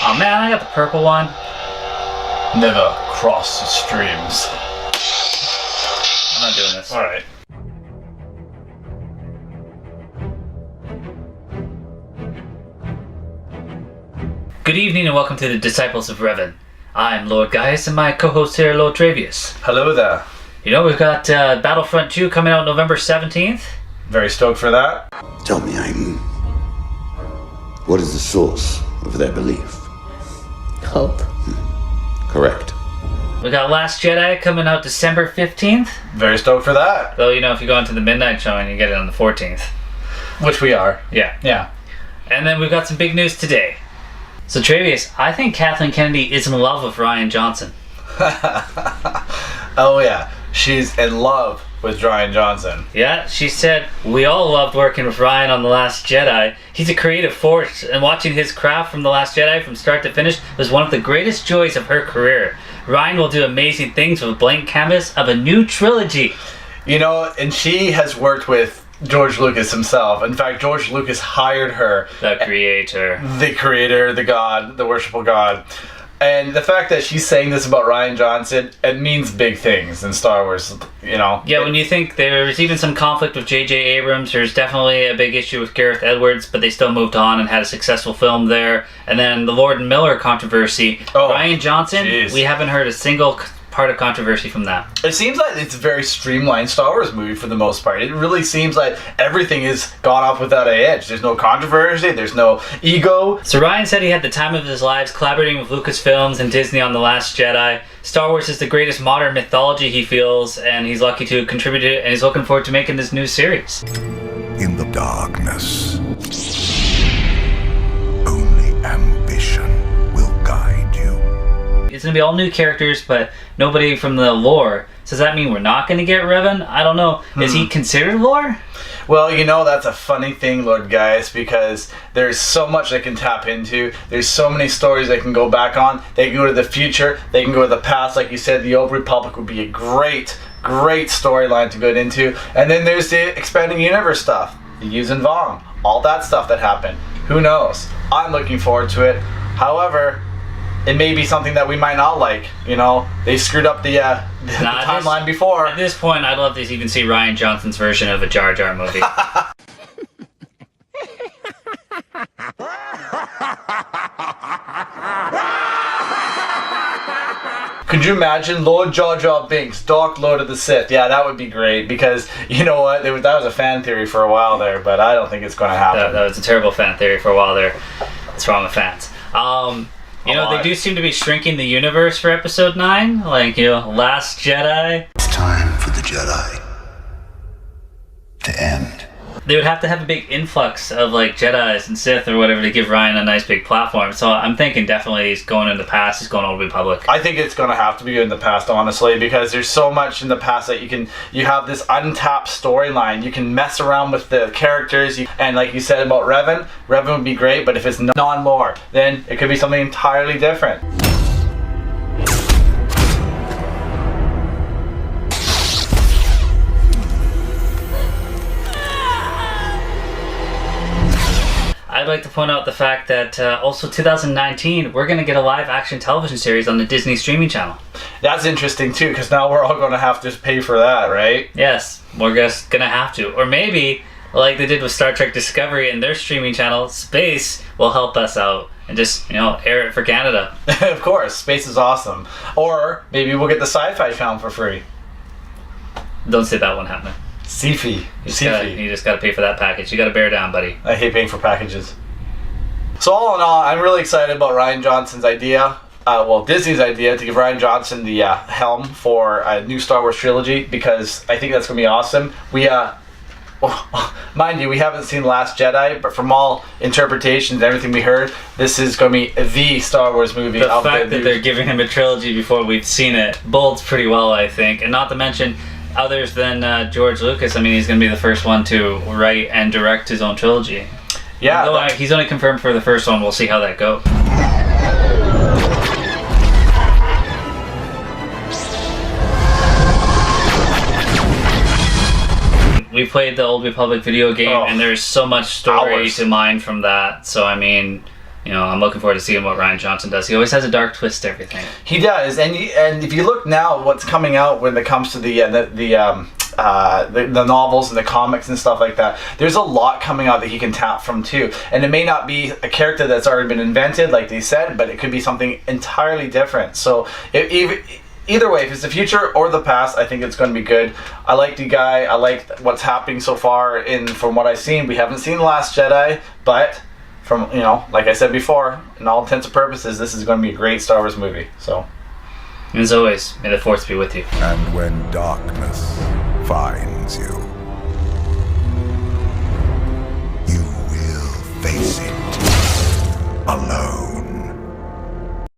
Oh man, I got the purple one. Never cross the streams. I'm not doing this. Alright. Good evening and welcome to the Disciples of Revan. I'm Lord Gaius and my co-host here, Lord Travius. Hello there. You know, we've got Battlefront 2 coming out November 17th. Very stoked for that. Tell me, Aiden, what is the source of their belief? Hope. Correct. We got Last Jedi coming out December 15th. Very stoked for that. Though, you know, if you go into the midnight showing, you get it on the 14th. Which we are. Yeah. Yeah. And then we've got some big news today. So Travius, I think Kathleen Kennedy is in love with Rian Johnson. Oh yeah. She's in love with Rian Johnson. Yeah, she said, we all loved working with Rian on The Last Jedi. He's a creative force, and watching his craft from The Last Jedi from start to finish was one of the greatest joys of her career. Rian will do amazing things with a blank canvas of a new trilogy. You know, and she has worked with George Lucas himself. In fact, George Lucas hired her. The creator. The creator, the god, the worshipful god. And the fact that she's saying this about Rian Johnson, it means big things in Star Wars, you know. Yeah, when you think there's even some conflict with J.J. Abrams, there's definitely a big issue with Gareth Edwards, but they still moved on and had a successful film there. And then the Lord and Miller controversy. Rian Johnson, we haven't heard a single part of controversy from that. It seems like it's a very streamlined Star Wars movie for the most part. It really seems like everything is gone off without an edge. There's no controversy, there's no ego. So Rian said he had the time of his lives collaborating with Lucasfilms and Disney on The Last Jedi. Star Wars is the greatest modern mythology, he feels, and he's lucky to contribute to it, and he's looking forward to making this new series. In the darkness, only ambition will guide you. It's going to be all new characters, but nobody from the lore. So does that mean we're not going to get Revan? I don't know. Is he considered lore? Well, you know, that's a funny thing, Lord Gaius, because there's so much they can tap into. There's so many stories they can go back on. They can go to the future. They can go to the past. Like you said, the Old Republic would be a great storyline to get into. And then there's the expanding universe stuff. The Yuz and Vong. All that stuff that happened. Who knows? I'm looking forward to it. However, it may be something that we might not like. You know, they screwed up the timeline before. At this point, I'd love to even see Rian Johnson's version of a Jar Jar movie. Could you imagine Lord Jar Jar Binks, Dark Lord of the Sith? Yeah, that would be great, because you know what? That was a fan theory for a while there, but I don't think it's going to happen. That was a terrible fan theory for a while there. What's wrong with fans? You know, they do seem to be shrinking the universe for Episode 9. Like, you know, Last Jedi. It's time for the Jedi to end. They would have to have a big influx of, like, Jedis and Sith or whatever to give Rian a nice big platform. So I'm thinking definitely he's going in the past, he's going Old Republic. I think it's going to have to be in the past, honestly, because there's so much in the past that you have this untapped storyline. You can mess around with the characters, and like you said about Revan would be great, but if it's non-lore, then it could be something entirely different. I'd like to point out the fact that also 2019, we're going to get a live-action television series on the Disney streaming channel. That's interesting, too, because now we're all going to have to pay for that, right? Yes, we're just going to have to. Or maybe, like they did with Star Trek Discovery and their streaming channel, Space will help us out and just, you know, air it for Canada. Of course, Space is awesome. Or maybe we'll get the Sci-Fi channel for free. Don't say that one happening. Sci-Fi. You just gotta pay for that package. You gotta bear down, buddy. I hate paying for packages. So all in all, I'm really excited about Rian Johnson's idea. Disney's idea to give Rian Johnson the helm for a new Star Wars trilogy, because I think that's gonna be awesome. Mind you, we haven't seen Last Jedi, but from all interpretations, everything we heard, this is going to be the Star Wars movie. The fact that they're giving him a trilogy before we've seen it bodes pretty well, I think. And not to mention, others than George Lucas, I mean, he's going to be the first one to write and direct his own trilogy. Yeah. Although he's only confirmed for the first one, we'll see how that goes. We played the Old Republic video game, and there's so much story to mine from that. So, I mean, You know, I'm looking forward to seeing what Rian Johnson does. He always has a dark twist to everything. He does, and if you look now, what's coming out when it comes to the novels and the comics and stuff like that, there's a lot coming out that he can tap from too. And it may not be a character that's already been invented, like they said, but it could be something entirely different. So either way, if it's the future or the past, I think it's going to be good. I like the guy. I like what's happening so far. From what I've seen, we haven't seen The Last Jedi, but from, you know, like I said before, in all intents and purposes, this is going to be a great Star Wars movie. So, as always, may the Force be with you. And when darkness finds you, you will face it alone.